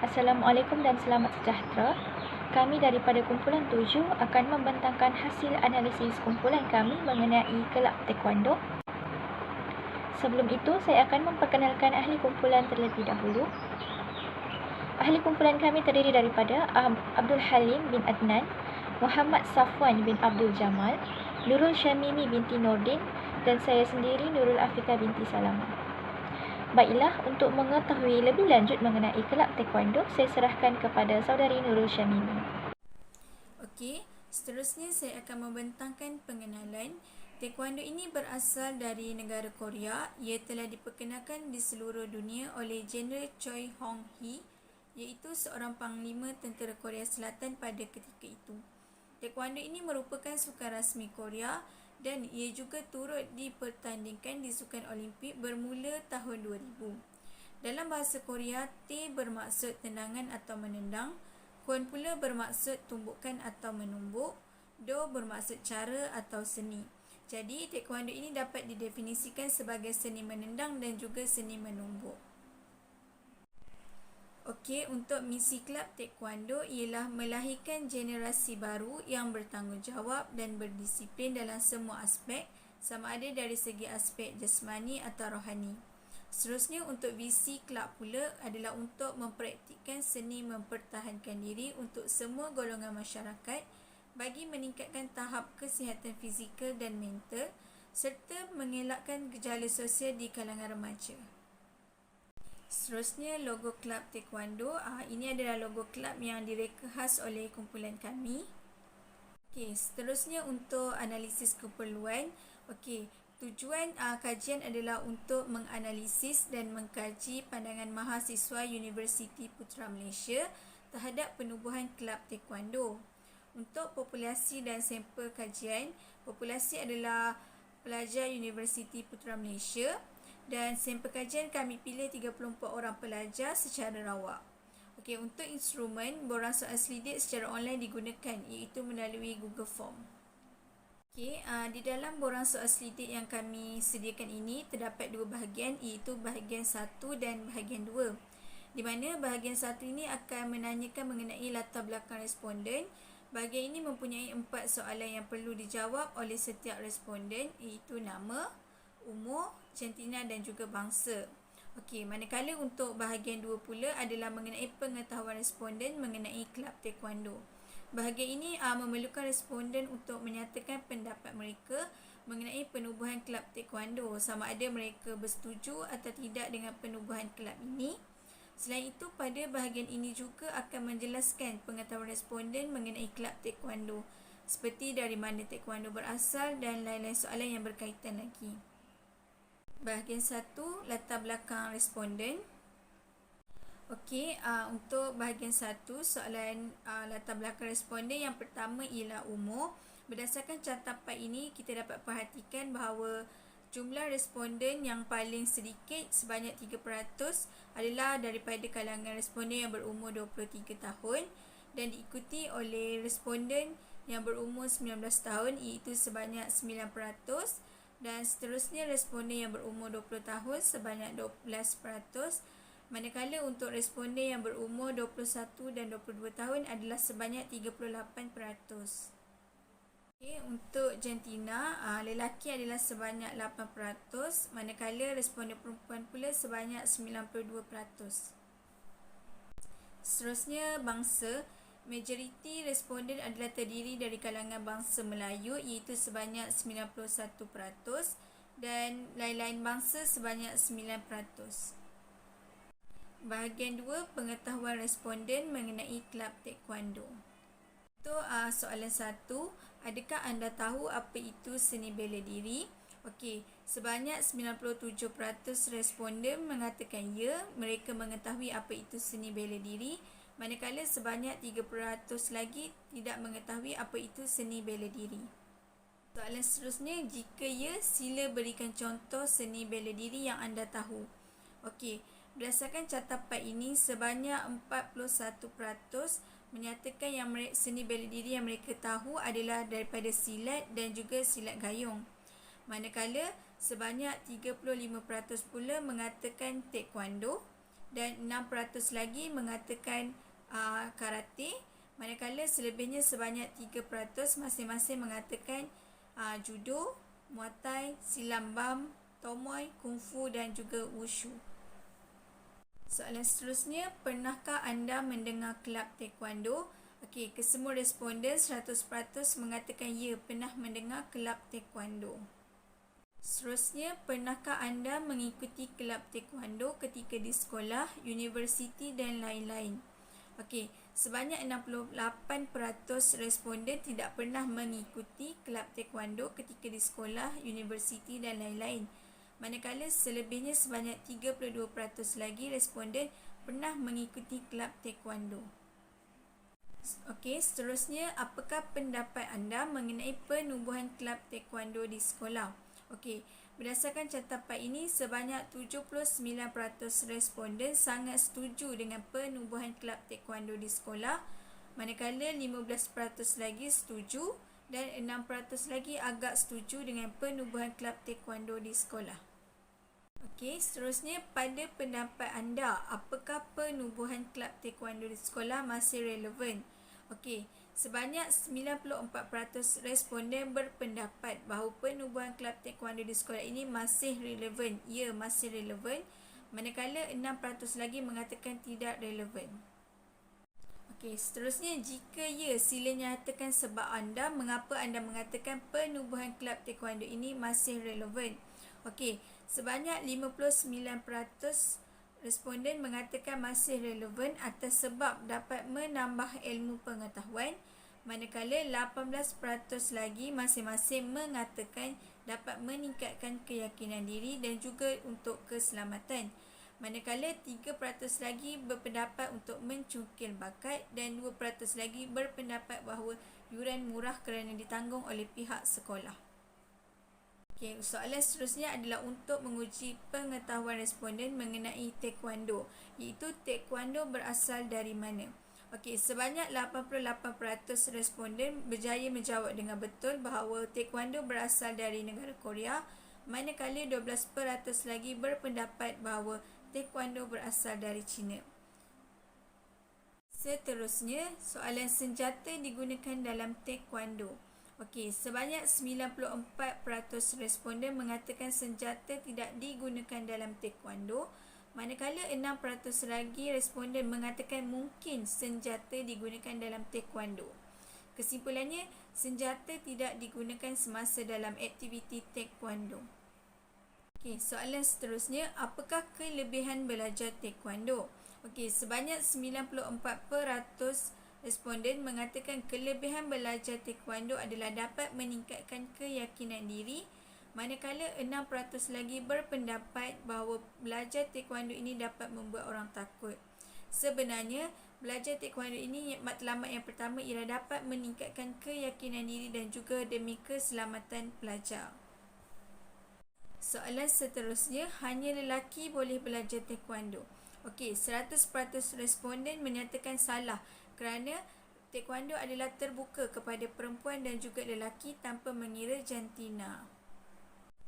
Assalamualaikum dan selamat sejahtera. Kami daripada kumpulan 7 akan membentangkan hasil analisis kumpulan kami mengenai kelab taekwondo. Sebelum itu, saya akan memperkenalkan ahli kumpulan terlebih dahulu. Ahli kumpulan kami terdiri daripada Abdul Halim bin Adnan, Muhammad Safwan bin Abdul Jamal, Nurul Syamimi binti Nordin dan saya sendiri Nurul Afika binti Salama. Baiklah, untuk mengetahui lebih lanjut mengenai kelab taekwondo, saya serahkan kepada saudari Nurul Syamimi. Okey, seterusnya saya akan membentangkan pengenalan. Taekwondo ini berasal dari negara Korea. Ia telah diperkenalkan di seluruh dunia oleh Jeneral Choi Hong-hee, iaitu seorang panglima tentera Korea Selatan pada ketika itu. Taekwondo ini merupakan sukan rasmi Korea dan ia juga turut dipertandingkan di Sukan Olimpik bermula tahun 2000. Dalam bahasa Korea, T bermaksud tendangan atau menendang, Kwon pula bermaksud tumbukan atau menumbuk, Do bermaksud cara atau seni. Jadi, taekwondo ini dapat didefinisikan sebagai seni menendang dan juga seni menumbuk. Okey, untuk misi kelab taekwondo ialah melahirkan generasi baru yang bertanggungjawab dan berdisiplin dalam semua aspek, sama ada dari segi aspek jasmani atau rohani. Seterusnya, untuk visi kelab pula adalah untuk mempraktikkan seni mempertahankan diri untuk semua golongan masyarakat bagi meningkatkan tahap kesihatan fizikal dan mental serta mengelakkan gejala sosial di kalangan remaja. Seterusnya, logo kelab taekwondo. Ini adalah logo kelab yang direka khas oleh kumpulan kami. Okey, seterusnya untuk analisis keperluan. Okey, tujuan kajian adalah untuk menganalisis dan mengkaji pandangan mahasiswa Universiti Putra Malaysia terhadap penubuhan kelab taekwondo. Untuk populasi dan sampel kajian, populasi adalah pelajar Universiti Putra Malaysia dan sampel kajian kami pilih 34 orang pelajar secara rawak. Okey, untuk instrumen, borang soal selidik secara online digunakan iaitu melalui Google Form. Okey, di dalam borang soal selidik yang kami sediakan ini terdapat dua bahagian iaitu bahagian 1 dan bahagian 2. Di mana bahagian 1 ini akan menanyakan mengenai latar belakang responden. Bahagian ini mempunyai 4 soalan yang perlu dijawab oleh setiap responden iaitu nama, umur, jantina dan juga bangsa. Okey, manakala untuk bahagian 2 pula adalah mengenai pengetahuan responden mengenai kelab taekwondo. Bahagian ini memerlukan responden untuk menyatakan pendapat mereka mengenai penubuhan kelab taekwondo, sama ada mereka bersetuju atau tidak dengan penubuhan kelab ini. Selain itu, pada bahagian ini juga akan menjelaskan pengetahuan responden mengenai kelab taekwondo, seperti dari mana taekwondo berasal dan lain-lain soalan yang berkaitan lagi. Bahagian 1, latar belakang responden. Okey, untuk bahagian 1, soalan latar belakang responden yang pertama ialah umur. Berdasarkan catapan ini, kita dapat perhatikan bahawa jumlah responden yang paling sedikit sebanyak 3% adalah daripada kalangan responden yang berumur 23 tahun dan diikuti oleh responden yang berumur 19 tahun iaitu sebanyak 9%. Dan seterusnya responden yang berumur 20 tahun sebanyak 12%, manakala untuk responden yang berumur 21 dan 22 tahun adalah sebanyak 38%. Okay, untuk jantina, lelaki adalah sebanyak 8%, manakala responden perempuan pula sebanyak 92%. Seterusnya, bangsa. Majoriti responden adalah terdiri dari kalangan bangsa Melayu iaitu sebanyak 91% dan lain-lain bangsa sebanyak 9%. Bahagian 2, pengetahuan responden mengenai kelab taekwondo. Untuk soalan 1, adakah anda tahu apa itu seni bela diri? Okey, sebanyak 97% responden mengatakan ya, mereka mengetahui apa itu seni bela diri. Manakala sebanyak 3% lagi tidak mengetahui apa itu seni bela diri. Soalan seterusnya, jika ya, sila berikan contoh seni bela diri yang anda tahu. Okey, berdasarkan catapan ini, sebanyak 41% menyatakan yang seni bela diri yang mereka tahu adalah daripada silat dan juga silat gayung. Manakala sebanyak 35% pula mengatakan taekwondo dan 6% lagi mengatakan karate, manakala selebihnya sebanyak 3% masing-masing mengatakan judo, muay thai, silam bam, tomoy, kungfu dan juga wushu. Soalan seterusnya, pernahkah anda mendengar kelab taekwondo? Okey, kesemua responden 100% mengatakan ya, pernah mendengar kelab taekwondo. Seterusnya, pernahkah anda mengikuti kelab taekwondo ketika di sekolah, universiti dan lain-lain? Okey, sebanyak 68% responden tidak pernah mengikuti kelab taekwondo ketika di sekolah, universiti dan lain-lain. Manakala selebihnya sebanyak 32% lagi responden pernah mengikuti kelab taekwondo. Okey, seterusnya, apakah pendapat anda mengenai penubuhan kelab taekwondo di sekolah? Okey, berdasarkan catapan ini, sebanyak 79% responden sangat setuju dengan penubuhan kelab taekwondo di sekolah, manakala 15% lagi setuju dan 6% lagi agak setuju dengan penubuhan kelab taekwondo di sekolah. Okey, seterusnya, pada pendapat anda, apakah penubuhan kelab taekwondo di sekolah masih relevan? Okey, sebanyak 94% responden berpendapat bahawa penubuhan kelab taekwondo di sekolah ini masih relevan. Ya, masih relevan. Manakala 6% lagi mengatakan tidak relevan. Okey, seterusnya, jika ya, sila nyatakan sebab anda mengapa anda mengatakan penubuhan kelab taekwondo ini masih relevan. Okey, sebanyak 59% responden mengatakan masih relevan atas sebab dapat menambah ilmu pengetahuan, manakala 18% lagi masing-masing mengatakan dapat meningkatkan keyakinan diri dan juga untuk keselamatan. Manakala 3% lagi berpendapat untuk mencungkil bakat dan 2% lagi berpendapat bahawa yuran murah kerana ditanggung oleh pihak sekolah. Okay, soalan seterusnya adalah untuk menguji pengetahuan responden mengenai taekwondo, iaitu taekwondo berasal dari mana. Okey, sebanyak 88% responden berjaya menjawab dengan betul bahawa taekwondo berasal dari negara Korea, manakala 12% lagi berpendapat bahawa taekwondo berasal dari China. Seterusnya, soalan senjata digunakan dalam taekwondo. Okey, sebanyak 94% responden mengatakan senjata tidak digunakan dalam taekwondo, manakala 6% lagi responden mengatakan mungkin senjata digunakan dalam taekwondo. Kesimpulannya, senjata tidak digunakan semasa dalam aktiviti taekwondo. Okey, soalan seterusnya, apakah kelebihan belajar taekwondo? Okey, sebanyak 94% responden mengatakan kelebihan belajar taekwondo adalah dapat meningkatkan keyakinan diri, manakala 6% lagi berpendapat bahawa belajar taekwondo ini dapat membuat orang takut. Sebenarnya, belajar taekwondo ini matlamat yang pertama ialah dapat meningkatkan keyakinan diri dan juga demi keselamatan pelajar. Soalan seterusnya, hanya lelaki boleh belajar taekwondo. Okey, 100% responden menyatakan salah kerana taekwondo adalah terbuka kepada perempuan dan juga lelaki tanpa mengira jantina.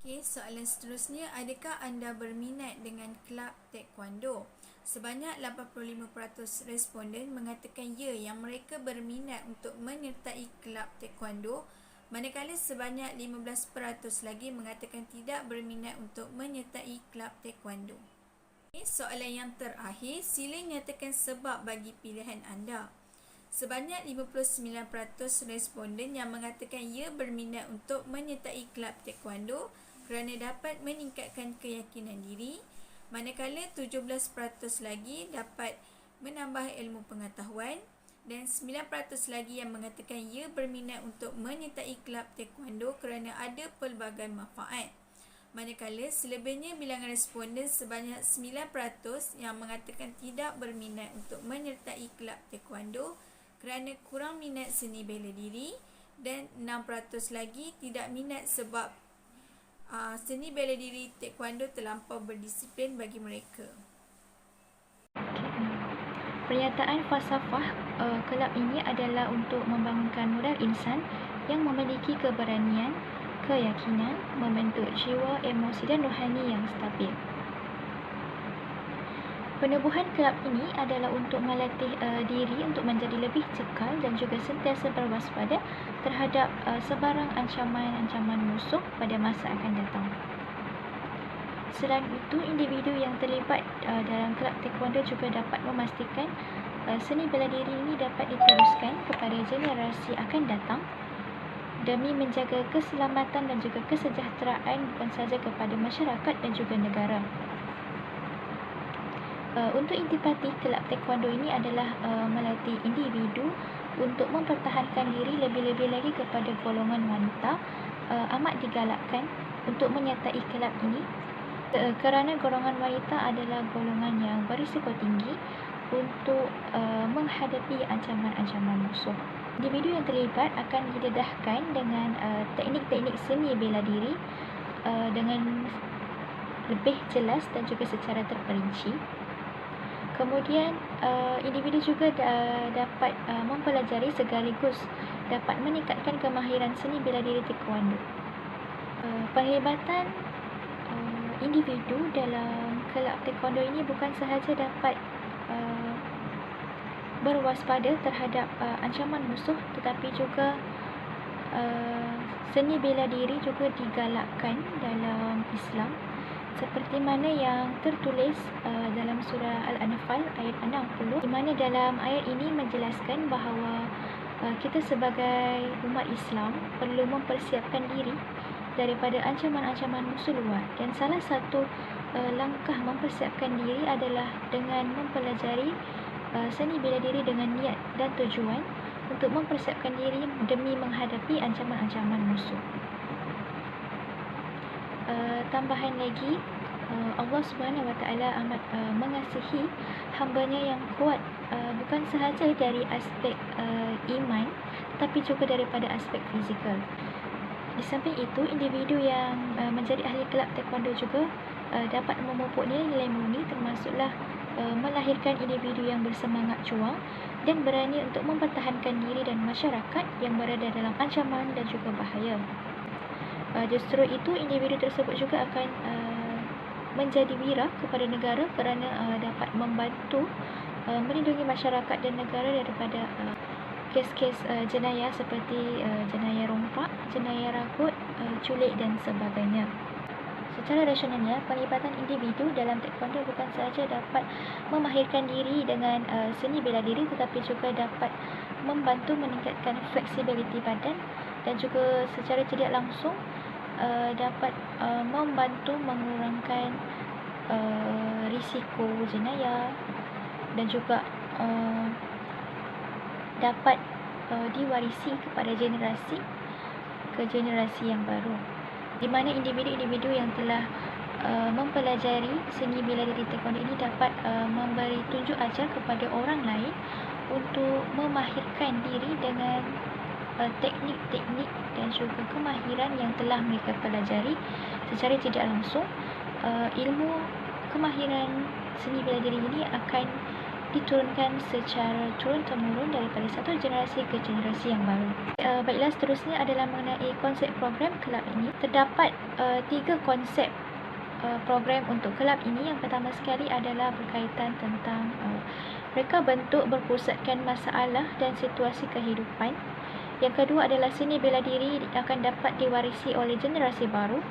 Okey, soalan seterusnya, adakah anda berminat dengan kelab taekwondo? Sebanyak 85% responden mengatakan ya, yang mereka berminat untuk menyertai kelab taekwondo, manakala sebanyak 15% lagi mengatakan tidak berminat untuk menyertai kelab taekwondo. Okay, soalan yang terakhir, sila nyatakan sebab bagi pilihan anda. Sebanyak 59% responden yang mengatakan ia berminat untuk menyertai kelab taekwondo kerana dapat meningkatkan keyakinan diri, manakala 17% lagi dapat menambah ilmu pengetahuan dan 9% lagi yang mengatakan ia berminat untuk menyertai kelab taekwondo kerana ada pelbagai manfaat. Manakala selebihnya bilangan responden sebanyak 9% yang mengatakan tidak berminat untuk menyertai kelab taekwondo kerana kurang minat seni bela diri dan 6% lagi tidak minat sebab seni bela diri taekwondo terlampau berdisiplin bagi mereka. Pernyataan falsafah kelab ini adalah untuk membangunkan moral insan yang memiliki keberanian, keyakinan, membentuk jiwa, emosi dan rohani yang stabil. Penubuhan kelab ini adalah untuk melatih diri untuk menjadi lebih cekal dan juga sentiasa berwaspada terhadap sebarang ancaman-ancaman musuh pada masa akan datang. Selain itu, individu yang terlibat dalam kelab taekwondo juga dapat memastikan seni bela diri ini dapat diteruskan kepada generasi akan datang demi menjaga keselamatan dan juga kesejahteraan bukan sahaja kepada masyarakat dan juga negara. Untuk intipati kelab taekwondo ini adalah melatih individu untuk mempertahankan diri, lebih-lebih lagi kepada golongan wanita. Amat digalakkan untuk menyertai kelab ini kerana golongan wanita adalah golongan yang berisiko tinggi untuk menghadapi ancaman-ancaman musuh. Individu yang terlibat akan didedahkan dengan teknik-teknik seni bela diri dengan lebih jelas dan juga secara terperinci. Kemudian individu juga dapat mempelajari sekaligus dapat meningkatkan kemahiran seni bela diri taekwondo. Penglibatan individu dalam kelab taekwondo ini bukan sahaja dapat berwaspada terhadap ancaman musuh, tetapi juga seni bela diri juga digalakkan dalam Islam, seperti mana yang tertulis dalam surah Al-Anfal ayat 60, di mana dalam ayat ini menjelaskan bahawa kita sebagai umat Islam perlu mempersiapkan diri daripada ancaman-ancaman musuh luar, dan salah satu langkah mempersiapkan diri adalah dengan mempelajari seni bela diri dengan niat dan tujuan untuk mempersiapkan diri demi menghadapi ancaman-ancaman musuh. Tambahan lagi, Allah SWT amat mengasihi hambanya yang kuat, bukan sahaja dari aspek iman, tapi juga daripada aspek fizikal. Di samping itu, individu yang menjadi ahli kelab taekwondo juga dapat memupuk nilai-nilai murni, termasuklah melahirkan individu yang bersemangat juang dan berani untuk mempertahankan diri dan masyarakat yang berada dalam ancaman dan juga bahaya. Justru itu, individu tersebut juga akan menjadi wira kepada negara kerana dapat membantu melindungi masyarakat dan negara daripada kes-kes jenayah seperti jenayah rompak, jenayah ragut, culik dan sebagainya. Secara rasionalnya, penglibatan individu dalam taekwondo bukan sahaja dapat memahirkan diri dengan seni bela diri, tetapi juga dapat membantu meningkatkan fleksibiliti badan dan juga secara tidak langsung dapat membantu mengurangkan risiko jenayah dan juga dapat diwarisi kepada generasi ke generasi yang baru, di mana individu-individu yang telah mempelajari seni bela diri taekwondo ini dapat memberi tunjuk ajar kepada orang lain untuk memahirkan diri dengan teknik-teknik dan juga kemahiran yang telah mereka pelajari secara tidak langsung. Ilmu kemahiran seni bela diri ini akan diturunkan secara turun-temurun daripada satu generasi ke generasi yang baru. Baiklah, seterusnya adalah mengenai konsep program kelab ini. Terdapat 3 konsep program untuk kelab ini. Yang pertama sekali adalah berkaitan tentang reka bentuk berpusatkan masalah dan situasi kehidupan. Yang kedua adalah seni bela diri akan dapat diwarisi oleh generasi baru.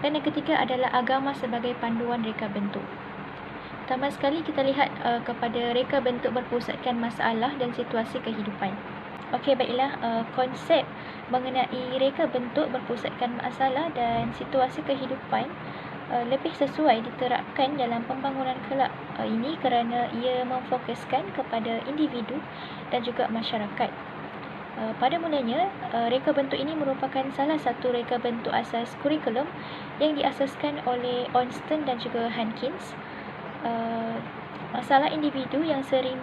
Dan yang ketiga adalah agama sebagai panduan reka bentuk. Pertama sekali kita lihat kepada reka bentuk berpusatkan masalah dan situasi kehidupan. Okey, baiklah, konsep mengenai reka bentuk berpusatkan masalah dan situasi kehidupan lebih sesuai diterapkan dalam pembangunan kelab ini kerana ia memfokuskan kepada individu dan juga masyarakat. Pada mulanya, reka bentuk ini merupakan salah satu reka bentuk asas kurikulum yang diasaskan oleh Onston dan juga Hankins. Masalah individu yang sering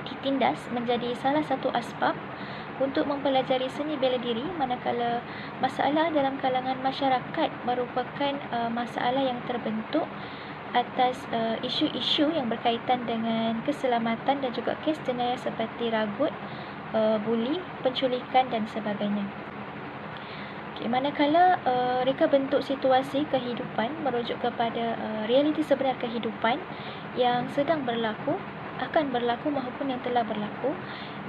ditindas menjadi salah satu asbab untuk mempelajari seni bela diri, manakala masalah dalam kalangan masyarakat merupakan masalah yang terbentuk atas isu-isu yang berkaitan dengan keselamatan dan juga kes jenayah seperti ragut, buli, penculikan dan sebagainya. Manakala reka bentuk situasi kehidupan merujuk kepada realiti sebenar kehidupan yang sedang berlaku, akan berlaku maupun yang telah berlaku,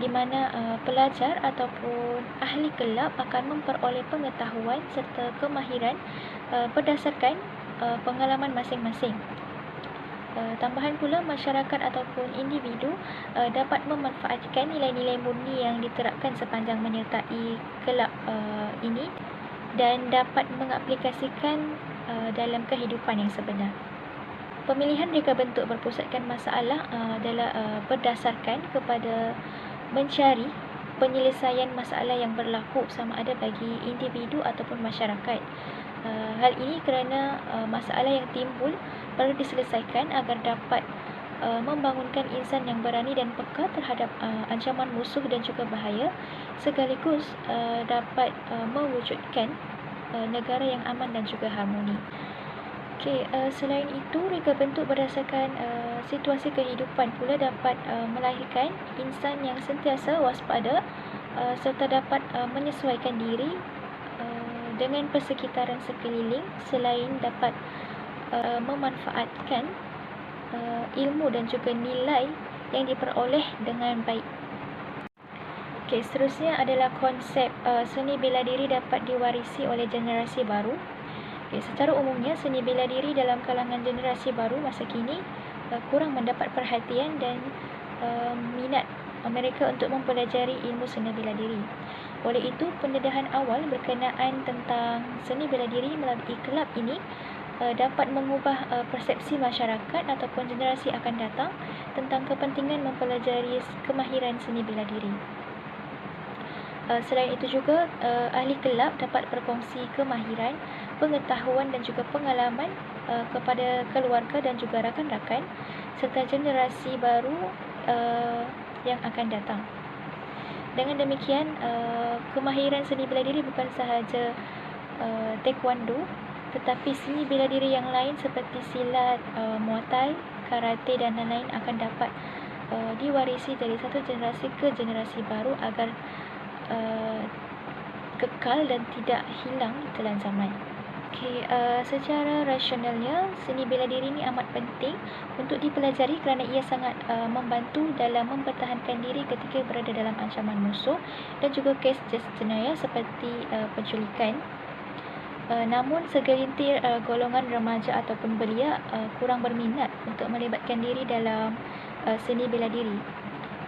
di mana pelajar ataupun ahli kelab akan memperoleh pengetahuan serta kemahiran berdasarkan pengalaman masing-masing. Tambahan pula, masyarakat ataupun individu dapat memanfaatkan nilai-nilai murni yang diterapkan sepanjang menyertai kelab ini dan dapat mengaplikasikan dalam kehidupan yang sebenar. Pemilihan reka bentuk berpusatkan masalah adalah berdasarkan kepada mencari penyelesaian masalah yang berlaku sama ada bagi individu ataupun masyarakat. Hal ini kerana masalah yang timbul perlu diselesaikan agar dapat membangunkan insan yang berani dan peka terhadap ancaman musuh dan juga bahaya, sekaligus dapat mewujudkan negara yang aman dan juga harmoni. Selain itu, reka bentuk berdasarkan situasi kehidupan pula dapat melahirkan insan yang sentiasa waspada serta dapat menyesuaikan diri dengan persekitaran sekeliling, selain dapat memanfaatkan ilmu dan juga nilai yang diperoleh dengan baik. Seterusnya adalah konsep seni bela diri dapat diwarisi oleh generasi baru. Secara umumnya, seni bela diri dalam kalangan generasi baru masa kini kurang mendapat perhatian dan minat mereka untuk mempelajari ilmu seni bela diri. Oleh itu, pendedahan awal berkenaan tentang seni bela diri melalui kelab ini dapat mengubah persepsi masyarakat ataupun generasi akan datang tentang kepentingan mempelajari kemahiran seni bela diri. Selain itu juga, ahli kelab dapat berkongsi kemahiran, pengetahuan dan juga pengalaman kepada keluarga dan juga rakan-rakan serta generasi baru yang akan datang. Dengan demikian, kemahiran seni bela diri bukan sahaja taekwondo, tetapi seni bela diri yang lain seperti silat, muay thai, karate dan lain-lain akan dapat diwarisi dari satu generasi ke generasi baru agar kekal dan tidak hilang di telan zaman. Secara rasionalnya, seni bela diri ini amat penting untuk dipelajari kerana ia sangat membantu dalam mempertahankan diri ketika berada dalam ancaman musuh dan juga kes jenayah seperti penculikan. Namun segelintir golongan remaja ataupun belia kurang berminat untuk melibatkan diri dalam seni bela diri.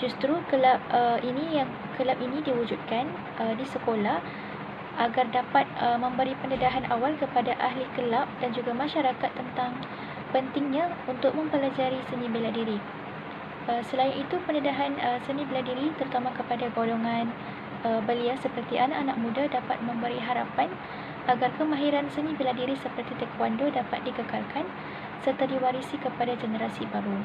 Justru kelab ini diwujudkan di sekolah agar dapat memberi pendedahan awal kepada ahli kelab dan juga masyarakat tentang pentingnya untuk mempelajari seni bela diri. Selain itu, pendedahan seni bela diri terutama kepada golongan belia seperti anak-anak muda dapat memberi harapan agar kemahiran seni bela diri seperti taekwondo dapat dikekalkan serta diwarisi kepada generasi baru.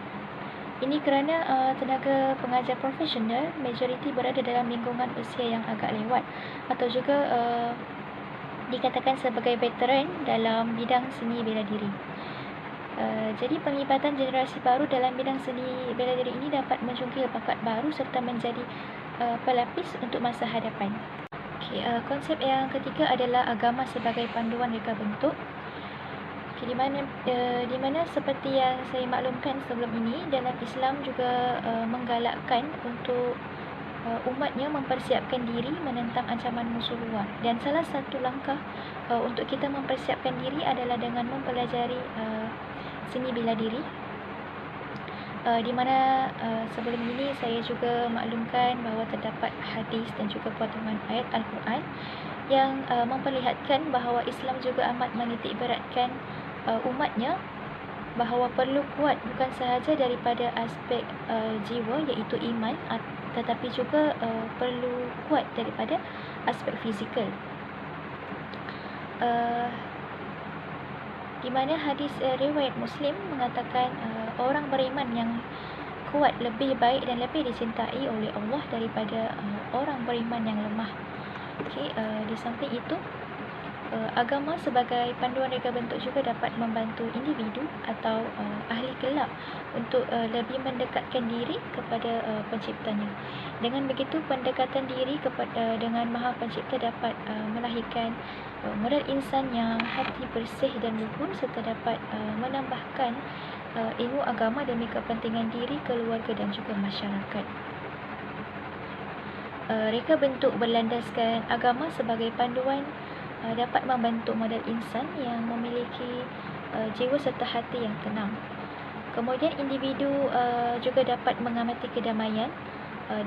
Ini kerana tenaga pengajar profesional majoriti berada dalam lingkungan usia yang agak lewat atau juga dikatakan sebagai veteran dalam bidang seni bela diri. Jadi penglibatan generasi baru dalam bidang seni bela diri ini dapat menjungkil bakat baru serta menjadi pelapis untuk masa hadapan. Konsep yang ketiga adalah agama sebagai panduan reka bentuk. Di mana seperti yang saya maklumkan sebelum ini, dalam Islam juga menggalakkan untuk umatnya mempersiapkan diri menentang ancaman musuh luar, dan salah satu langkah untuk kita mempersiapkan diri adalah dengan mempelajari seni bela diri, di mana sebelum ini saya juga maklumkan bahawa terdapat hadis dan juga potongan ayat Al-Quran yang memperlihatkan bahawa Islam juga amat menitik beratkan umatnya bahawa perlu kuat bukan sahaja daripada aspek jiwa iaitu iman, tetapi juga perlu kuat daripada aspek fizikal. Di mana hadis riwayat Muslim mengatakan orang beriman yang kuat lebih baik dan lebih dicintai oleh Allah daripada orang beriman yang lemah. Di samping itu, Agama sebagai panduan reka bentuk juga dapat membantu individu atau ahli kelab untuk lebih mendekatkan diri kepada penciptanya. Dengan begitu, pendekatan diri dengan Maha Pencipta dapat melahirkan model insan yang hati bersih dan luhur, serta dapat menambahkan ilmu agama demi kepentingan diri, keluarga dan juga masyarakat. Reka bentuk berlandaskan agama sebagai panduan dapat membentuk model insan yang memiliki jiwa serta hati yang tenang. Kemudian individu juga dapat mengamati kedamaian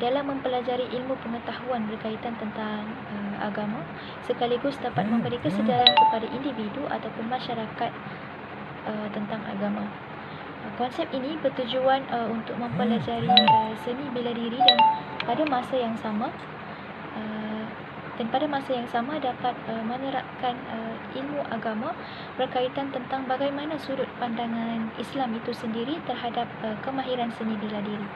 dalam mempelajari ilmu pengetahuan berkaitan tentang agama, sekaligus dapat memberi kesedaran kepada individu ataupun masyarakat tentang agama. Konsep ini bertujuan untuk mempelajari seni bela diri dan pada masa yang sama dapat menerapkan ilmu agama berkaitan tentang bagaimana sudut pandangan Islam itu sendiri terhadap kemahiran seni bela diri.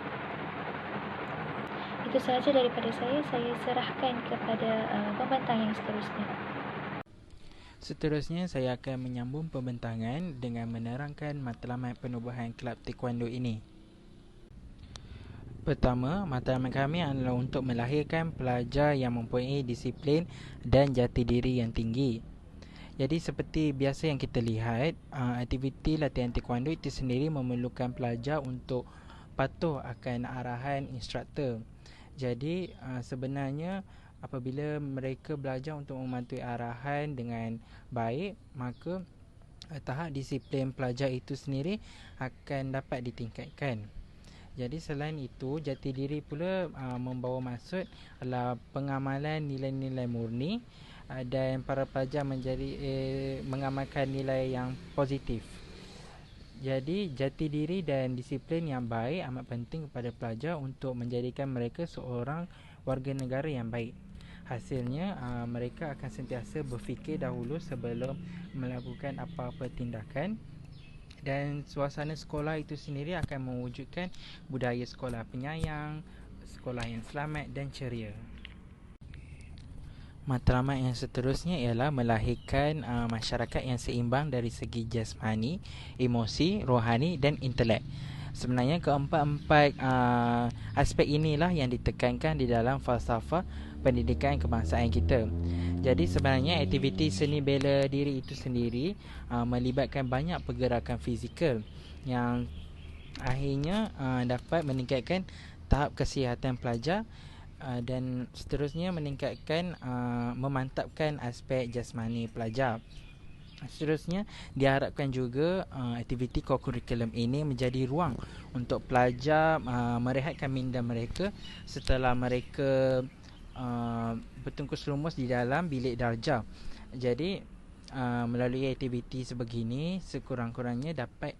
Itu sahaja daripada saya serahkan kepada pembentang yang seterusnya. Seterusnya, saya akan menyambung pembentangan dengan menerangkan matlamat penubuhan kelab taekwondo ini. Pertama, matlamat kami adalah untuk melahirkan pelajar yang mempunyai disiplin dan jati diri yang tinggi. Jadi seperti biasa yang kita lihat, aktiviti latihan taekwondo itu sendiri memerlukan pelajar untuk patuh akan arahan instruktor. Jadi sebenarnya apabila mereka belajar untuk mematuhi arahan dengan baik, maka tahap disiplin pelajar itu sendiri akan dapat ditingkatkan. Jadi selain itu, jati diri pula membawa maksud adalah pengamalan nilai-nilai murni dan para pelajar mengamalkan nilai yang positif. Jadi jati diri dan disiplin yang baik amat penting kepada pelajar untuk menjadikan mereka seorang warga negara yang baik. Hasilnya, mereka akan sentiasa berfikir dahulu sebelum melakukan apa-apa tindakan, dan suasana sekolah itu sendiri akan mewujudkan budaya sekolah penyayang, sekolah yang selamat dan ceria. Matlamat yang seterusnya ialah melahirkan masyarakat yang seimbang dari segi jasmani, emosi, rohani dan intelek. Sebenarnya keempat-empat aspek inilah yang ditekankan di dalam falsafah pendidikan kebangsaan kita. Jadi sebenarnya aktiviti seni bela diri itu sendiri melibatkan banyak pergerakan fizikal yang akhirnya dapat meningkatkan tahap kesihatan pelajar dan seterusnya memantapkan aspek jasmani pelajar. Seterusnya, diharapkan juga aktiviti kokurikulum ini menjadi ruang untuk pelajar merehatkan minda mereka setelah mereka bertungkus lumus di dalam bilik darjah. Jadi melalui aktiviti sebegini, sekurang-kurangnya dapat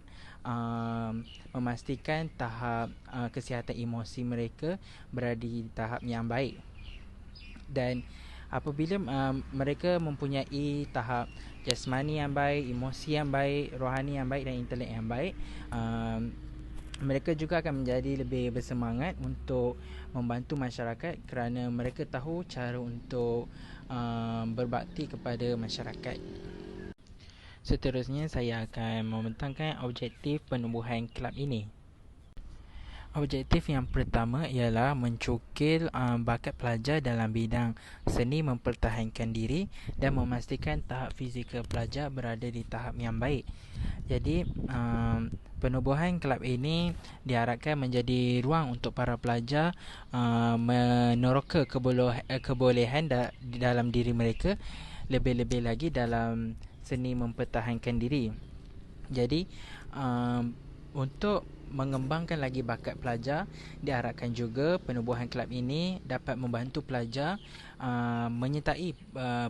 memastikan tahap kesihatan emosi mereka berada di tahap yang baik. Dan apabila mereka mempunyai tahap jasmani yang baik, emosi yang baik, rohani yang baik dan intelek yang baik, mereka juga akan menjadi lebih bersemangat untuk membantu masyarakat kerana mereka tahu cara untuk berbakti kepada masyarakat. Seterusnya, saya akan membentangkan objektif penubuhan kelab ini. Objektif yang pertama ialah mencukil bakat pelajar dalam bidang seni mempertahankan diri dan memastikan tahap fizikal pelajar berada di tahap yang baik. Jadi penubuhan kelab ini diharapkan menjadi ruang untuk para pelajar meneroka kebolehan di dalam diri mereka, lebih-lebih lagi dalam seni mempertahankan diri. Jadi untuk mengembangkan lagi bakat pelajar, diharapkan juga penubuhan kelab ini dapat membantu pelajar menyertai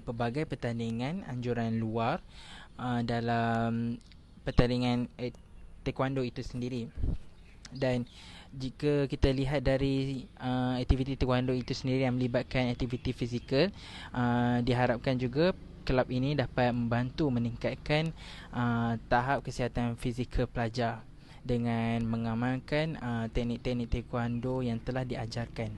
pelbagai pertandingan anjuran luar dalam pertandingan taekwondo itu sendiri. Dan jika kita lihat dari aktiviti taekwondo itu sendiri yang melibatkan aktiviti fizikal, diharapkan juga kelab ini dapat membantu meningkatkan tahap kesihatan fizikal pelajar dengan mengamalkan teknik-teknik taekwondo yang telah diajarkan.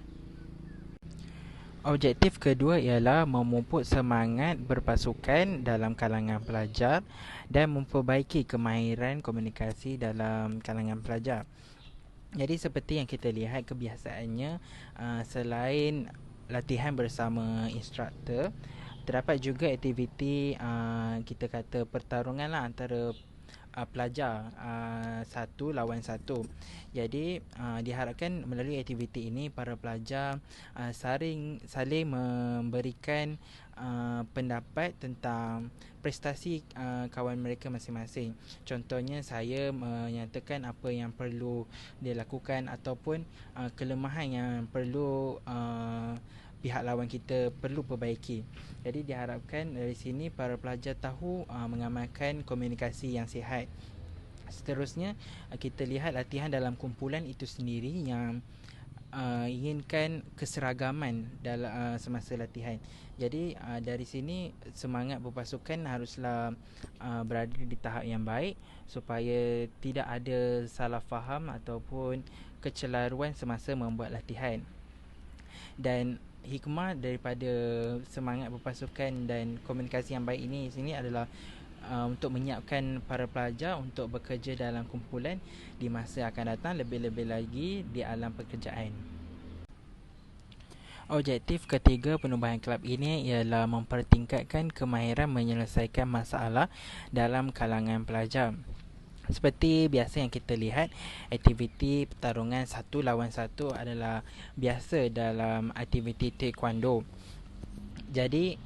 Objektif kedua ialah memupuk semangat berpasukan dalam kalangan pelajar dan memperbaiki kemahiran komunikasi dalam kalangan pelajar. Jadi seperti yang kita lihat kebiasaannya, selain latihan bersama instruktor, terdapat juga aktiviti kita kata pertarungan lah antara pelajar satu lawan satu. Jadi diharapkan melalui aktiviti ini para pelajar saling memberikan pendapat tentang prestasi kawan mereka masing-masing. Contohnya saya menyatakan apa yang perlu dilakukan ataupun kelemahan yang perlu pihak lawan kita perlu perbaiki. Jadi diharapkan dari sini para pelajar tahu mengamalkan komunikasi yang sihat. Seterusnya kita lihat latihan dalam kumpulan itu sendiri yang inginkan keseragaman dalam semasa latihan. Jadi dari sini semangat berpasukan haruslah berada di tahap yang baik supaya tidak ada salah faham ataupun kecelaruan semasa membuat latihan. Dan hikmah daripada semangat berpasukan dan komunikasi yang baik ini sini adalah untuk menyiapkan para pelajar untuk bekerja dalam kumpulan di masa akan datang, lebih-lebih lagi di alam pekerjaan. Objektif ketiga penubuhan kelab ini ialah mempertingkatkan kemahiran menyelesaikan masalah dalam kalangan pelajar. Seperti biasa yang kita lihat, aktiviti pertarungan satu lawan satu adalah biasa dalam aktiviti taekwondo. Jadi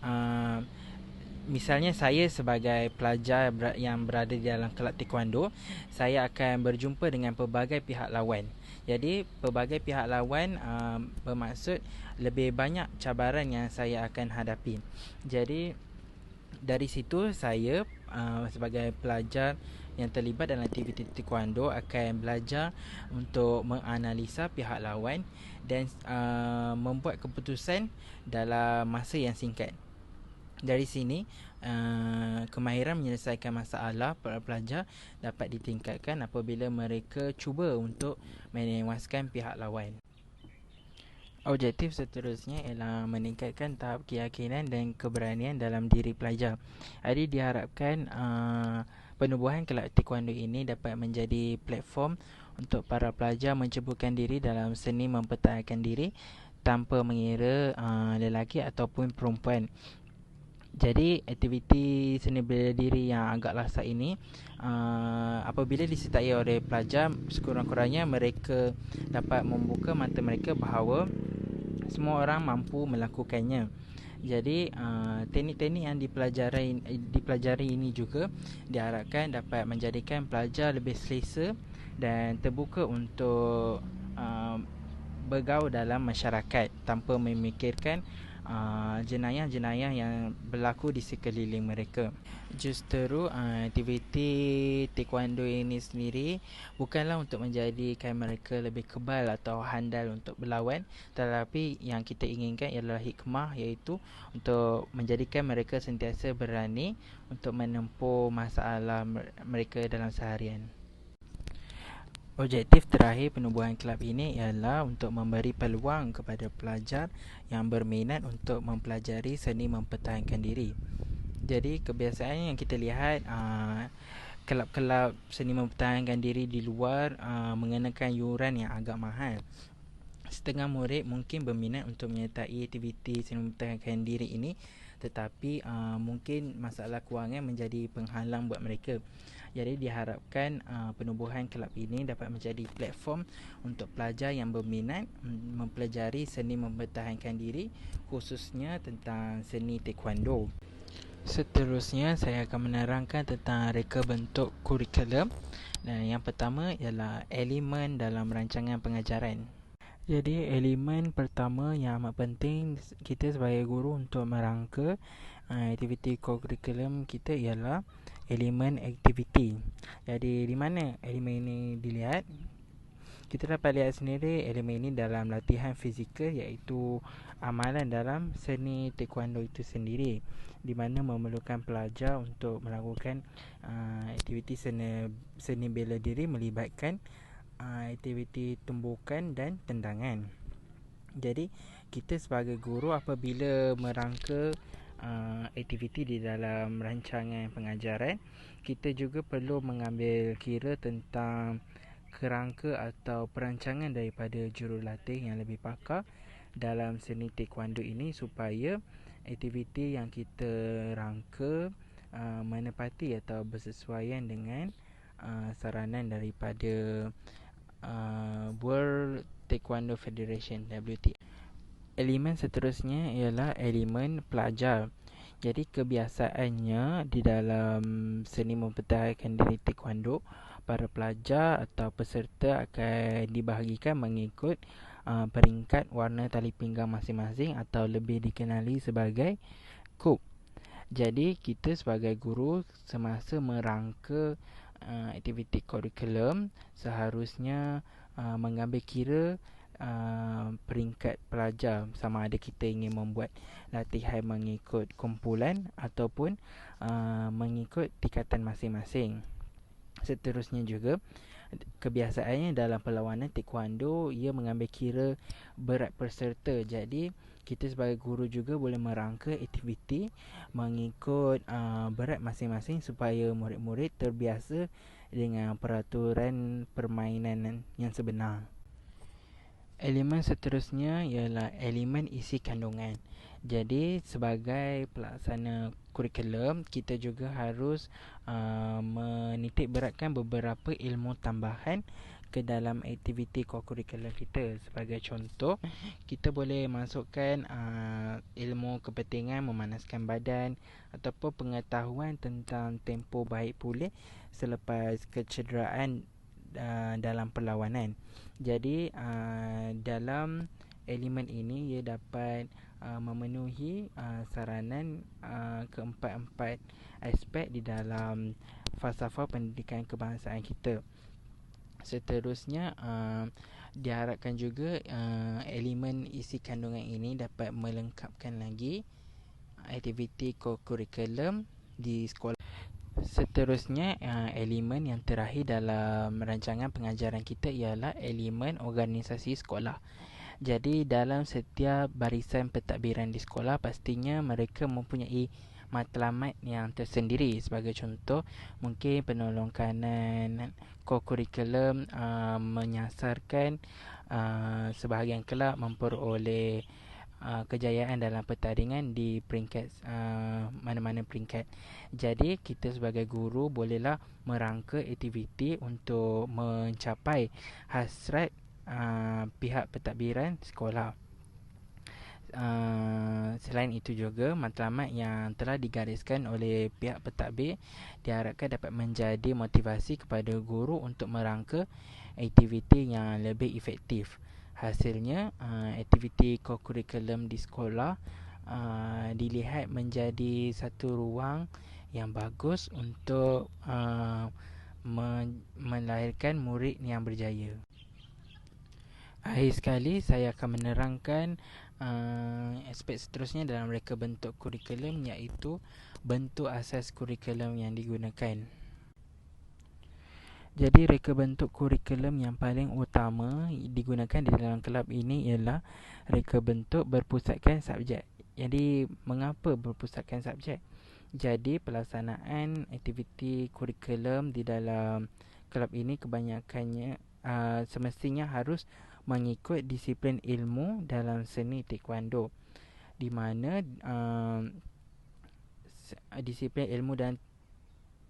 misalnya saya sebagai pelajar yang berada di dalam kelab taekwondo, saya akan berjumpa dengan pelbagai pihak lawan. Jadi pelbagai pihak lawan bermaksud lebih banyak cabaran yang saya akan hadapi. Jadi dari situ saya sebagai pelajar yang terlibat dalam aktiviti taekwondo akan belajar untuk menganalisa pihak lawan dan membuat keputusan dalam masa yang singkat. Dari sini kemahiran menyelesaikan masalah para pelajar dapat ditingkatkan apabila mereka cuba untuk menewaskan pihak lawan. Objektif seterusnya ialah meningkatkan tahap keyakinan dan keberanian dalam diri pelajar. Jadi diharapkan penubuhan kelab taekwondo ini dapat menjadi platform untuk para pelajar menceburkan diri dalam seni mempertahankan diri tanpa mengira lelaki ataupun perempuan. Jadi aktiviti seni bela diri yang agak lasak ini apabila disertai oleh pelajar, sekurang-kurangnya mereka dapat membuka mata mereka bahawa semua orang mampu melakukannya. Jadi teknik-teknik yang dipelajari ini juga diharapkan dapat menjadikan pelajar lebih selesa dan terbuka untuk bergaul dalam masyarakat tanpa memikirkan jenayah-jenayah yang berlaku di sekeliling mereka. Justeru aktiviti taekwondo ini sendiri bukanlah untuk menjadikan mereka lebih kebal atau handal untuk berlawan, tetapi yang kita inginkan ialah hikmah, iaitu untuk menjadikan mereka sentiasa berani untuk menempuh masalah mereka dalam seharian. Objektif terakhir penubuhan kelab ini ialah untuk memberi peluang kepada pelajar yang berminat untuk mempelajari seni mempertahankan diri. Jadi kebiasaan yang kita lihat kelab-kelab seni mempertahankan diri di luar mengenakan yuran yang agak mahal. Setengah murid mungkin berminat untuk menyertai aktiviti seni mempertahankan diri ini, tetapi mungkin masalah kewangan menjadi penghalang buat mereka. Jadi diharapkan penubuhan kelab ini dapat menjadi platform untuk pelajar yang berminat mempelajari seni mempertahankan diri, khususnya tentang seni taekwondo. Seterusnya saya akan menerangkan tentang reka bentuk kurikulum. Dan yang pertama ialah elemen dalam rancangan pengajaran. Jadi elemen pertama yang amat penting kita sebagai guru untuk merangka aktiviti kurikulum kita ialah elemen aktiviti. Jadi di mana elemen ini dilihat? Kita dapat lihat sendiri elemen ini dalam latihan fizikal, iaitu amalan dalam seni taekwondo itu sendiri, di mana memerlukan pelajar untuk melakukan aktiviti seni bela diri melibatkan aktiviti tumbukan dan tendangan. Jadi kita sebagai guru apabila merangka aktiviti di dalam rancangan pengajaran, kita juga perlu mengambil kira tentang kerangka atau perancangan daripada jurulatih yang lebih pakar dalam seni taekwondo ini, supaya aktiviti yang kita rangka menepati atau bersesuaian dengan saranan daripada World Taekwondo Federation (WTA). Elemen seterusnya ialah elemen pelajar. Jadi kebiasaannya di dalam seni mempertahankan diri taekwondo, para pelajar atau peserta akan dibahagikan mengikut peringkat warna tali pinggang masing-masing atau lebih dikenali sebagai kub. Jadi kita sebagai guru semasa merangka aktiviti kurikulum seharusnya mengambil kira peringkat pelajar, sama ada kita ingin membuat latihan mengikut kumpulan ataupun mengikut tingkatan masing-masing. Seterusnya juga, kebiasaannya dalam perlawanan taekwondo ia mengambil kira berat peserta. Jadi kita sebagai guru juga boleh merangka aktiviti mengikut berat masing-masing supaya murid-murid terbiasa dengan peraturan permainan yang sebenar. Elemen seterusnya ialah elemen isi kandungan. Jadi sebagai pelaksana kurikulum, kita juga harus menitik beratkan beberapa ilmu tambahan ke dalam aktiviti kurikulum kita. Sebagai contoh, kita boleh masukkan ilmu kepentingan memanaskan badan ataupun pengetahuan tentang tempoh baik pulih selepas kecederaan dalam perlawanan. Jadi dalam elemen ini ia dapat memenuhi saranan keempat-empat aspek di dalam falsafah pendidikan kebangsaan kita. Seterusnya, diharapkan juga elemen isi kandungan ini dapat melengkapkan lagi aktiviti kurikulum di sekolah. Seterusnya, elemen yang terakhir dalam rancangan pengajaran kita ialah elemen organisasi sekolah. Jadi dalam setiap barisan pentadbiran di sekolah, pastinya mereka mempunyai matlamat yang tersendiri. Sebagai contoh, mungkin penolong kanan kurikulum menyasarkan sebahagian kelab memperoleh kejayaan dalam pertandingan di peringkat mana-mana peringkat. Jadi kita sebagai guru bolehlah merangka aktiviti untuk mencapai hasrat pihak pentadbiran sekolah. Selain itu juga, matlamat yang telah digariskan oleh pihak pentadbir diharapkan dapat menjadi motivasi kepada guru untuk merangka aktiviti yang lebih efektif. Hasilnya, aktiviti kurikulum di sekolah dilihat menjadi satu ruang yang bagus untuk melahirkan murid yang berjaya. Akhir sekali, saya akan menerangkan aspek seterusnya dalam reka bentuk kurikulum, iaitu bentuk asas kurikulum yang digunakan. Jadi reka bentuk kurikulum yang paling utama digunakan di dalam kelab ini ialah reka bentuk berpusatkan subjek. Jadi mengapa berpusatkan subjek? Jadi pelaksanaan aktiviti kurikulum di dalam kelab ini kebanyakannya semestinya harus mengikut disiplin ilmu dalam seni taekwondo, di mana disiplin ilmu dan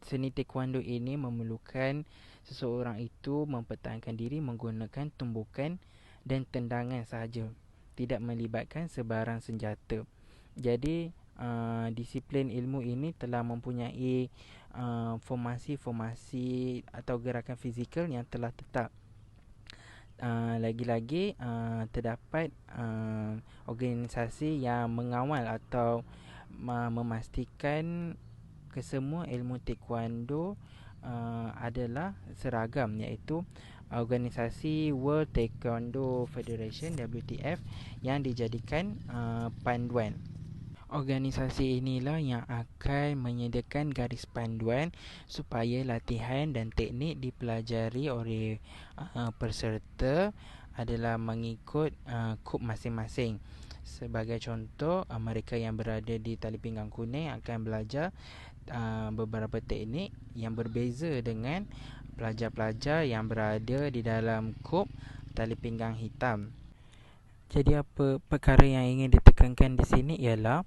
seni taekwondo ini memerlukan seseorang itu mempertahankan diri menggunakan tumbukan dan tendangan sahaja, tidak melibatkan sebarang senjata. Jadi disiplin ilmu ini telah mempunyai formasi-formasi atau gerakan fizikal yang telah tetap. Lagi-lagi terdapat organisasi yang mengawal atau memastikan kesemua ilmu taekwondo adalah seragam, iaitu organisasi World Taekwondo Federation (WTF) yang dijadikan panduan. Organisasi inilah yang akan menyediakan garis panduan supaya latihan dan teknik dipelajari oleh peserta adalah mengikut kop masing-masing. Sebagai contoh, mereka yang berada di Tali Pinggang Kuning akan belajar beberapa teknik yang berbeza dengan pelajar-pelajar yang berada di dalam kop Tali Pinggang Hitam. Jadi apa perkara yang ingin ditekankan di sini ialah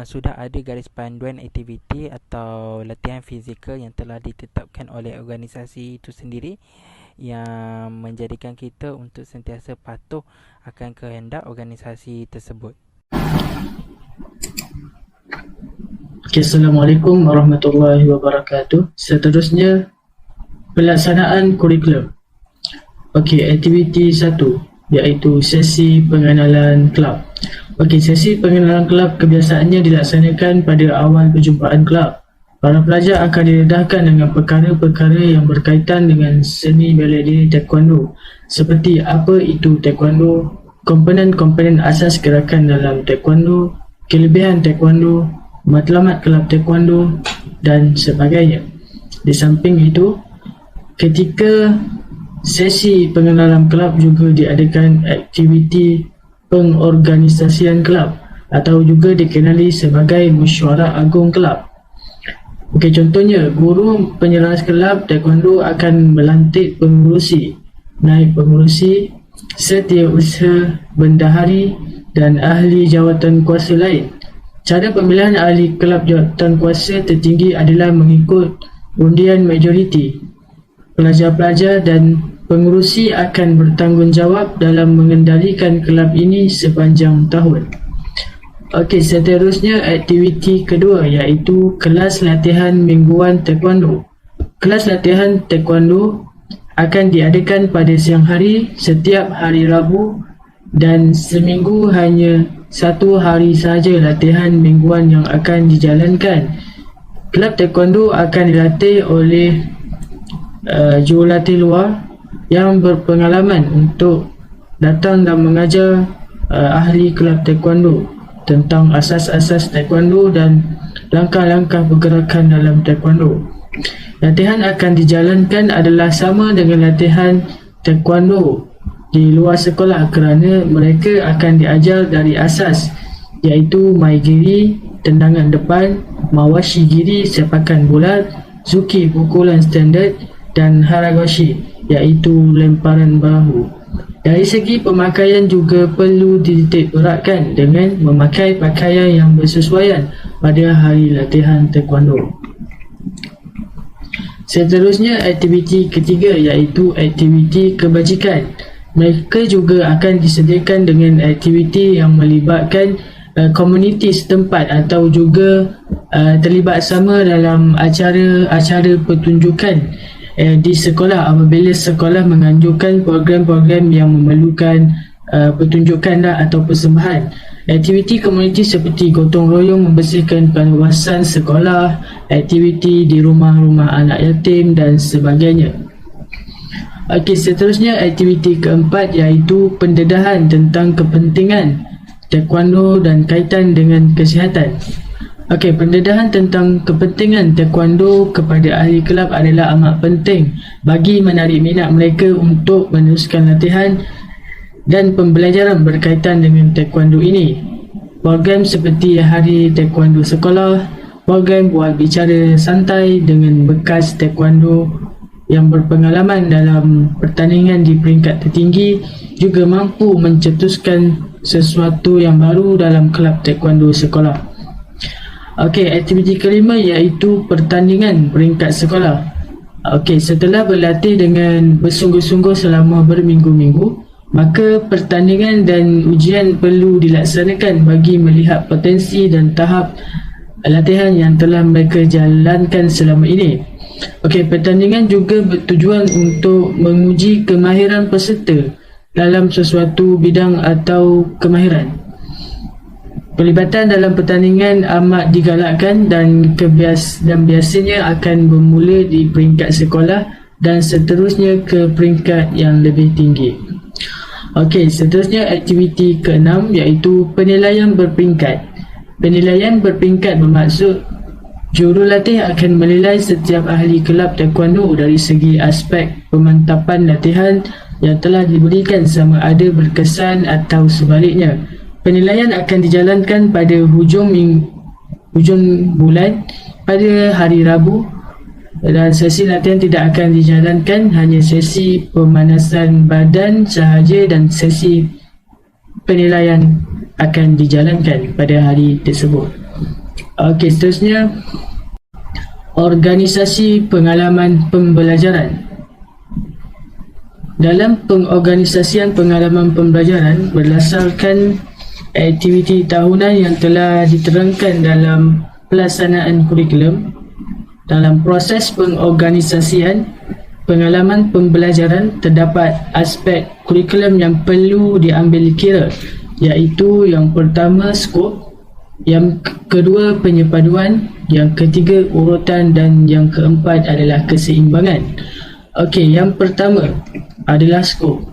sudah ada garis panduan aktiviti atau latihan fizikal yang telah ditetapkan oleh organisasi itu sendiri, yang menjadikan kita untuk sentiasa patuh akan kehendak organisasi tersebut. Okay, Assalamualaikum warahmatullahi wabarakatuh. Seterusnya, pelaksanaan kurikulum. Okey, aktiviti 1 iaitu sesi pengenalan kelab. Okey, sesi pengenalan kelab kebiasaannya dilaksanakan pada awal perjumpaan kelab. Para pelajar akan didedahkan dengan perkara-perkara yang berkaitan dengan seni bela diri taekwondo, seperti apa itu taekwondo, komponen-komponen asas gerakan dalam taekwondo, kelebihan taekwondo, matlamat kelab taekwondo dan sebagainya. Di samping itu, ketika sesi pengenalan kelab juga diadakan aktiviti pengorganisasian kelab atau juga dikenali sebagai mesyuarat agung kelab. Okey, contohnya, guru penyelaras kelab taekwondo akan melantik pengurusi, naib pengurusi, setiausaha, bendahari dan ahli jawatan kuasa lain. Cara pemilihan ahli kelab jawatan kuasa tertinggi adalah mengikut undian majoriti. Pelajar-pelajar dan pengurusi akan bertanggungjawab dalam mengendalikan kelab ini sepanjang tahun. Okey, seterusnya aktiviti kedua iaitu kelas latihan mingguan taekwondo. Kelas latihan taekwondo akan diadakan pada siang hari setiap hari Rabu dan seminggu hanya 1 hari sahaja latihan mingguan yang akan dijalankan. Kelab taekwondo akan dilatih oleh jurulatih luar yang berpengalaman untuk datang dan mengajar ahli kelab taekwondo tentang asas-asas taekwondo dan langkah-langkah pergerakan dalam taekwondo. Latihan akan dijalankan adalah sama dengan latihan taekwondo di luar sekolah kerana mereka akan diajar dari asas iaitu maigiri, tendangan depan, mawashigiri, sepakan bulat, zuki pukulan standard dan haragoshi iaitu lemparan bahu. Dari segi pemakaian juga perlu dititik beratkan dengan memakai pakaian yang bersesuaian pada hari latihan taekwondo. Seterusnya, aktiviti ketiga iaitu aktiviti kebajikan. Mereka juga akan disediakan dengan aktiviti yang melibatkan komuniti setempat atau juga terlibat sama dalam acara-acara pertunjukan di sekolah apabila sekolah menganjurkan program-program yang memerlukan pertunjukan atau persembahan. Aktiviti komuniti seperti gotong royong membersihkan kawasan sekolah, aktiviti di rumah-rumah anak yatim dan sebagainya. Okey, seterusnya aktiviti keempat iaitu pendedahan tentang kepentingan taekwondo dan kaitan dengan kesihatan. Okey, pendedahan tentang kepentingan taekwondo kepada ahli kelab adalah amat penting bagi menarik minat mereka untuk meneruskan latihan dan pembelajaran berkaitan dengan taekwondo ini. Program seperti Hari Taekwondo Sekolah, program buat bicara santai dengan bekas taekwondo yang berpengalaman dalam pertandingan di peringkat tertinggi juga mampu mencetuskan sesuatu yang baru dalam kelab taekwondo sekolah. Okey, aktiviti kelima iaitu pertandingan peringkat sekolah. Okey, setelah berlatih dengan bersungguh-sungguh selama berminggu-minggu, maka pertandingan dan ujian perlu dilaksanakan bagi melihat potensi dan tahap latihan yang telah mereka jalankan selama ini. Okey, pertandingan juga bertujuan untuk menguji kemahiran peserta dalam sesuatu bidang atau kemahiran. Pelibatan dalam pertandingan amat digalakkan dan biasanya akan bermula di peringkat sekolah dan seterusnya ke peringkat yang lebih tinggi. Okey, seterusnya aktiviti ke-6 iaitu penilaian berperingkat. Penilaian berperingkat bermaksud jurulatih akan menilai setiap ahli kelab taekwondo dari segi aspek pemantapan latihan, yang telah diberikan sama ada berkesan atau sebaliknya. Penilaian akan dijalankan pada hujung bulan pada hari Rabu, dan sesi latihan tidak akan dijalankan, hanya sesi pemanasan badan sahaja dan sesi penilaian akan dijalankan pada hari tersebut. Okey, seterusnya organisasi pengalaman pembelajaran. Dalam pengorganisasian pengalaman pembelajaran berdasarkan aktiviti tahunan yang telah diterangkan dalam pelaksanaan kurikulum, dalam proses pengorganisasian pengalaman pembelajaran terdapat aspek kurikulum yang perlu diambil kira, iaitu yang pertama skop, yang kedua penyepaduan, yang ketiga urutan dan yang keempat adalah keseimbangan. Okey, yang pertama adalah skop.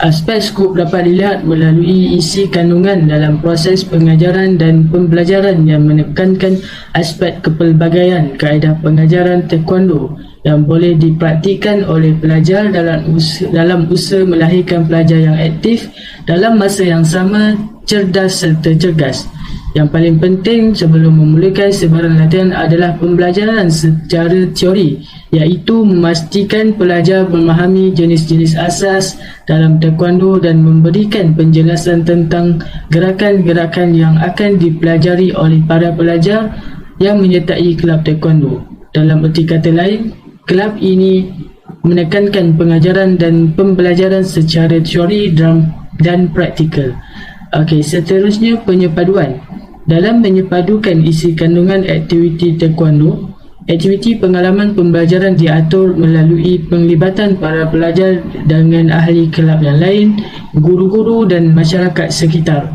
Aspek skop dapat dilihat melalui isi kandungan dalam proses pengajaran dan pembelajaran yang menekankan aspek kepelbagaian kaedah pengajaran taekwondo yang boleh dipraktikkan oleh pelajar dalam usaha melahirkan pelajar yang aktif, dalam masa yang sama cerdas serta cergas. Yang paling penting sebelum memulakan sebarang latihan adalah pembelajaran secara teori, iaitu memastikan pelajar memahami jenis-jenis asas dalam taekwondo dan memberikan penjelasan tentang gerakan-gerakan yang akan dipelajari oleh para pelajar yang menyertai kelab taekwondo. Dalam erti kata lain, kelab ini menekankan pengajaran dan pembelajaran secara teori dan praktikal. Okey, seterusnya penyepaduan. Dalam menyepadukan isi kandungan aktiviti taekwondo, aktiviti pengalaman pembelajaran diatur melalui penglibatan para pelajar dengan ahli kelab yang lain, guru-guru dan masyarakat sekitar.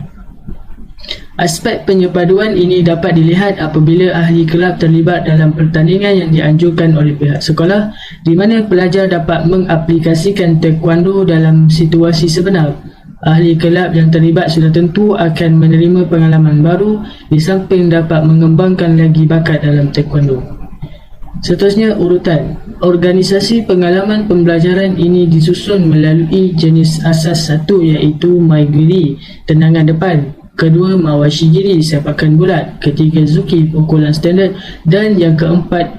Aspek penyepaduan ini dapat dilihat apabila ahli kelab terlibat dalam pertandingan yang dianjurkan oleh pihak sekolah, di mana pelajar dapat mengaplikasikan taekwondo dalam situasi sebenar. Ahli kelab yang terlibat sudah tentu akan menerima pengalaman baru, di samping dapat mengembangkan lagi bakat dalam taekwondo. Seterusnya urutan. Organisasi pengalaman pembelajaran ini disusun melalui jenis asas satu, iaitu maigiri, tendangan depan, kedua mawashigiri, sepakan bulat, ketiga zuki, pukulan standard, dan yang keempat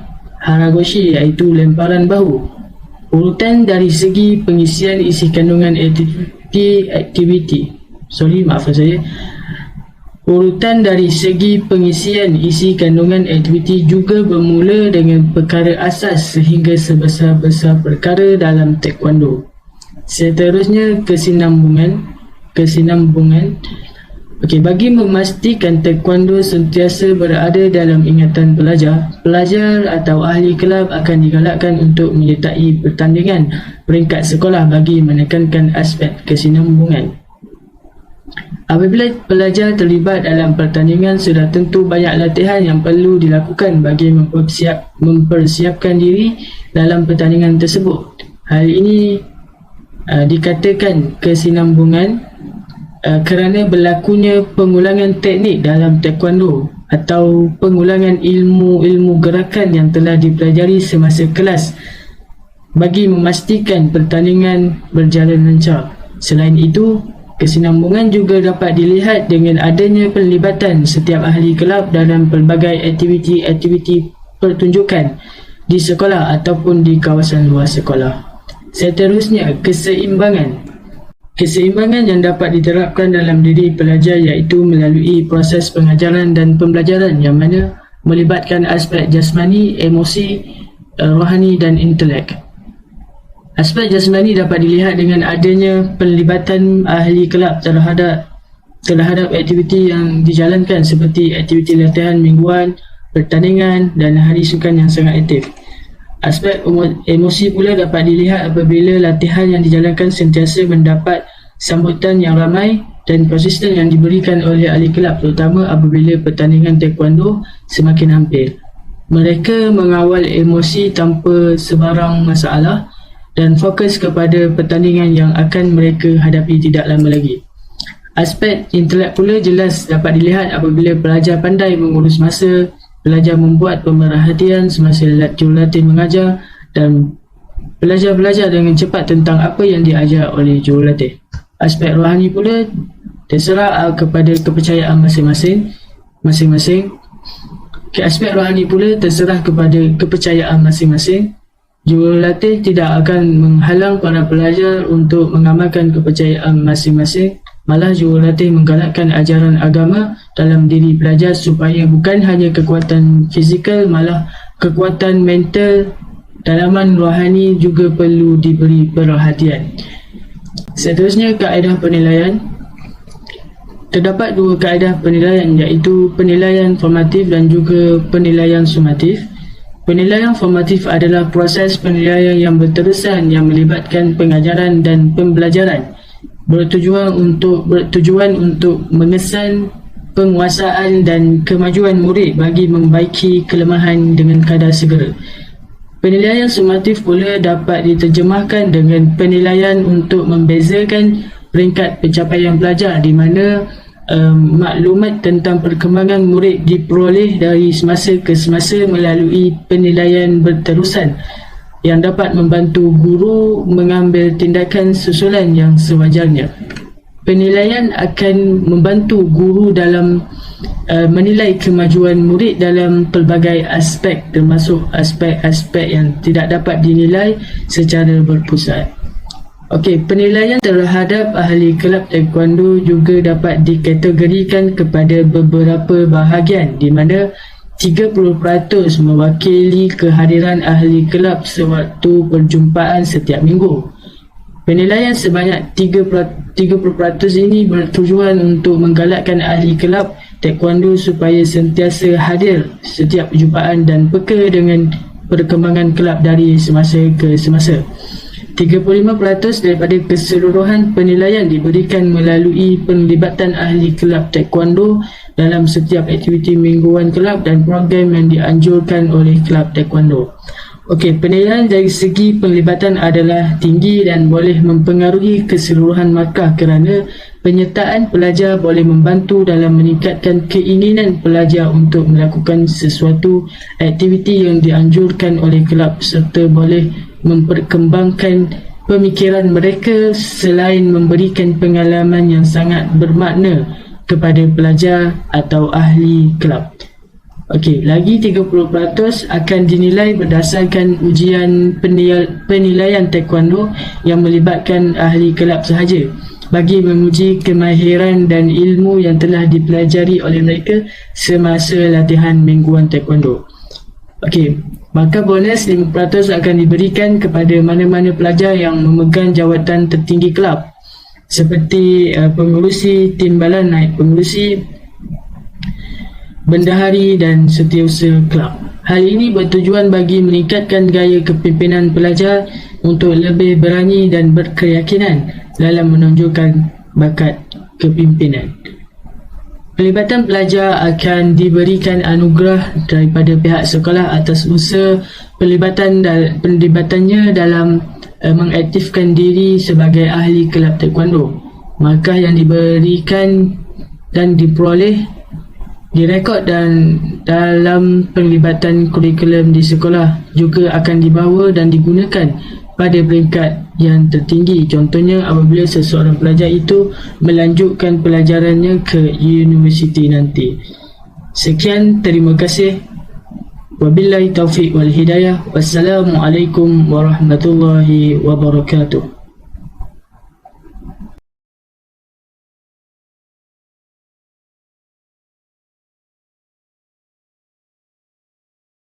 haragoshi, iaitu lemparan bahu. Urutan dari segi pengisian isi kandungan Urutan dari segi pengisian isi kandungan aktiviti juga bermula dengan perkara asas sehingga sebesar-besar perkara dalam taekwondo. Seterusnya kesinambungan. Okey, bagi memastikan taekwondo sentiasa berada dalam ingatan pelajar atau ahli kelab akan digalakkan untuk menyertai pertandingan peringkat sekolah bagi menekankan aspek kesinambungan. Apabila pelajar terlibat dalam pertandingan, sudah tentu banyak latihan yang perlu dilakukan bagi mempersiapkan diri dalam pertandingan tersebut. Hal ini dikatakan kesinambungan kerana berlakunya pengulangan teknik dalam taekwondo atau pengulangan ilmu-ilmu gerakan yang telah dipelajari semasa kelas bagi memastikan pertandingan berjalan lancar. Selain itu, kesinambungan juga dapat dilihat dengan adanya pelibatan setiap ahli kelab dalam pelbagai aktiviti-aktiviti pertunjukan di sekolah ataupun di kawasan luar sekolah. Seterusnya, keseimbangan. Keseimbangan yang dapat diterapkan dalam diri pelajar iaitu melalui proses pengajaran dan pembelajaran yang mana melibatkan aspek jasmani, emosi, rohani dan intelek. Aspek jasmani dapat dilihat dengan adanya pelibatan ahli kelab terhadap aktiviti yang dijalankan seperti aktiviti latihan mingguan, pertandingan dan hari sukan yang sangat aktif. Aspek emosi pula dapat dilihat apabila latihan yang dijalankan sentiasa mendapat sambutan yang ramai dan konsisten yang diberikan oleh ahli kelab, terutama apabila pertandingan taekwondo semakin hampir. Mereka mengawal emosi tanpa sebarang masalah dan fokus kepada pertandingan yang akan mereka hadapi tidak lama lagi. Aspek intelek pula jelas dapat dilihat apabila pelajar pandai mengurus masa, pelajar membuat pemerhatian semasa latih mengajar dan pelajar belajar dengan cepat tentang apa yang diajar oleh jurulatih. Aspek rohani pula terserah kepada kepercayaan masing-masing. Aspek rohani pula terserah kepada kepercayaan masing-masing. Jurulatih tidak akan menghalang para pelajar untuk mengamalkan kepercayaan masing-masing. Malah jurulatih menggalakkan ajaran agama dalam diri pelajar supaya bukan hanya kekuatan fizikal, malah kekuatan mental, dalaman rohani juga perlu diberi perhatian. Seterusnya, kaedah penilaian. Terdapat dua kaedah penilaian, iaitu penilaian formatif dan juga penilaian sumatif. Penilaian formatif adalah proses penilaian yang berterusan yang melibatkan pengajaran dan pembelajaran, bertujuan untuk mengesan penguasaan dan kemajuan murid bagi membaiki kelemahan dengan kadar segera. Penilaian sumatif pula dapat diterjemahkan dengan penilaian untuk membezakan peringkat pencapaian pelajar, di mana maklumat tentang perkembangan murid diperoleh dari semasa ke semasa melalui penilaian berterusan yang dapat membantu guru mengambil tindakan susulan yang sewajarnya. Penilaian akan membantu guru dalam menilai kemajuan murid dalam pelbagai aspek, termasuk aspek-aspek yang tidak dapat dinilai secara berpusat. Penilaian terhadap ahli kelab taekwondo juga dapat dikategorikan kepada beberapa bahagian, di mana 30% mewakili kehadiran ahli kelab sewaktu perjumpaan setiap minggu. Penilaian sebanyak 30% ini bertujuan untuk menggalakkan ahli kelab taekwondo supaya sentiasa hadir setiap perjumpaan dan peka dengan perkembangan kelab dari semasa ke semasa. 35% daripada keseluruhan penilaian diberikan melalui penglibatan ahli kelab taekwondo dalam setiap aktiviti mingguan kelab dan program yang dianjurkan oleh kelab taekwondo. Penilaian dari segi penglibatan adalah tinggi dan boleh mempengaruhi keseluruhan markah kerana penyertaan pelajar boleh membantu dalam meningkatkan keinginan pelajar untuk melakukan sesuatu aktiviti yang dianjurkan oleh kelab serta boleh memperkembangkan pemikiran mereka selain memberikan pengalaman yang sangat bermakna kepada pelajar atau ahli kelab. Lagi 30% akan dinilai berdasarkan ujian penilaian taekwondo yang melibatkan ahli kelab sahaja bagi menguji kemahiran dan ilmu yang telah dipelajari oleh mereka semasa latihan mingguan taekwondo. Maka bonus 5% akan diberikan kepada mana-mana pelajar yang memegang jawatan tertinggi kelab seperti pengurusi, timbalan naib pengurusi, bendahari dan setiausaha kelab. Hal ini bertujuan bagi meningkatkan gaya kepimpinan pelajar untuk lebih berani dan berkeyakinan dalam menunjukkan bakat kepimpinan. Pelibatan pelajar akan diberikan anugerah daripada pihak sekolah atas usaha penlibatannya dalam mengaktifkan diri sebagai ahli kelab taekwondo. Markah yang diberikan dan diperoleh direkod dan dalam penglibatan kurikulum di sekolah juga akan dibawa dan digunakan pada peringkat yang tertinggi. Contohnya apabila seseorang pelajar itu melanjutkan pelajarannya ke universiti nanti. Sekian, terima kasih. Wabillahi taufiq wal hidayah. Wassalamualaikum warahmatullahi wabarakatuh.